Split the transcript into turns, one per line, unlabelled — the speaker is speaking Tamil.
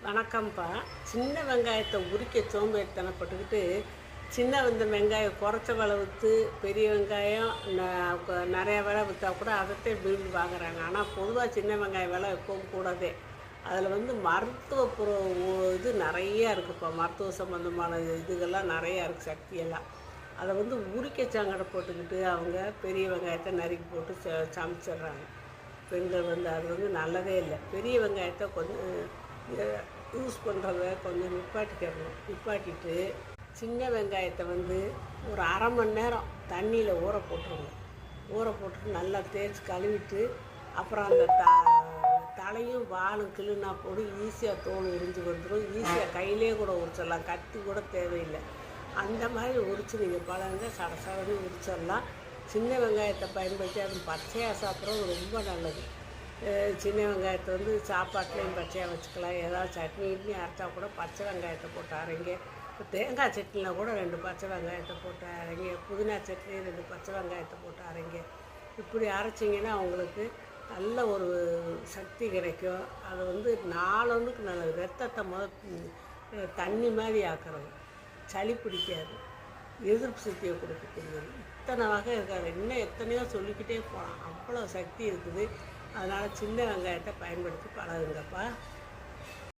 வணக்கம்ப்பா. சின்ன வெங்காயத்தை உரிக்க சோம்பேறித்தனப்பட்டுக்கிட்டு, சின்ன வெங்காயம் குறைச்ச விலை விற்று, பெரிய வெங்காயம் நிறையா விலை விற்றா கூட அதைத்தான் விரும்பி வாங்குறாங்க. ஆனால் பொதுவாக சின்ன வெங்காயம் விலை எப்பவும் கூடதே. அதில் மருத்துவ இது நிறையா இருக்குதுப்பா. மருத்துவ சம்மந்தமான இதுகள்லாம் நிறையா இருக்குது, சக்தியெல்லாம். அதை உரிக்க சங்கடப்பட்டுக்கிட்டு அவங்க பெரிய வெங்காயத்தை நறுக்கி போட்டு சமைச்சிட்றாங்க. பெண்கள் அது நல்லதே இல்லை. பெரிய வெங்காயத்தை கொஞ்சம் யூஸ் பண்ணுறத கொஞ்சம் நிப்பாட்டிட்டு சின்ன வெங்காயத்தை ஒரு அரை மணி நேரம் தண்ணியில் ஊற போட்டுட்டு நல்லா தேய்ச்சி கழுவிட்டு, அப்புறம் அந்த தலையும் வாலும் கிளுனா போட்டு ஈஸியாக தோல் உறிஞ்சி வந்துடும். ஈஸியாக கையிலே கூட உரிச்சிடலாம், கத்தி கூட தேவையில்லை. அந்த மாதிரி உரித்து நீங்கள் பழங்க, சடசடன்னு உரிச்சிடலாம். சின்ன வெங்காயத்தை பயன்படுத்தி அது பச்சையாக சாப்பிட்றது ரொம்ப நல்லது. சின்ன வெங்காயத்தை சாப்பாட்லேயும் பச்சையாக வச்சுக்கலாம். ஏதாவது சட்னி இட்னி அரைச்சா கூட பச்சை வெங்காயத்தை போட்டு அரைங்க. இப்போ தேங்காய் சட்னியில் கூட 2 பச்சை வெங்காயத்தை போட்டு அரைங்க. புதினா சட்னி 2 பச்சை வெங்காயத்தை போட்டு அரைங்க. இப்படி அரைச்சிங்கன்னா அவங்களுக்கு நல்ல ஒரு சக்தி கிடைக்கும். அது நாளொன்றுக்கு நல்லது. ரத்தத்தை தண்ணி மாதிரி ஆக்குறது, சளி பிடிக்காது, எதிர்ப்பு சக்தியை கொடுக்கக்கூடியது. இத்தனை வகை இருக்காது, இன்னும் எத்தனையோ சொல்லிக்கிட்டே போகலாம். அவ்வளோ சக்தி இருக்குது. அதனால் சின்ன வெங்காயத்தை பயன்படுத்தி பழகுங்கப்பா.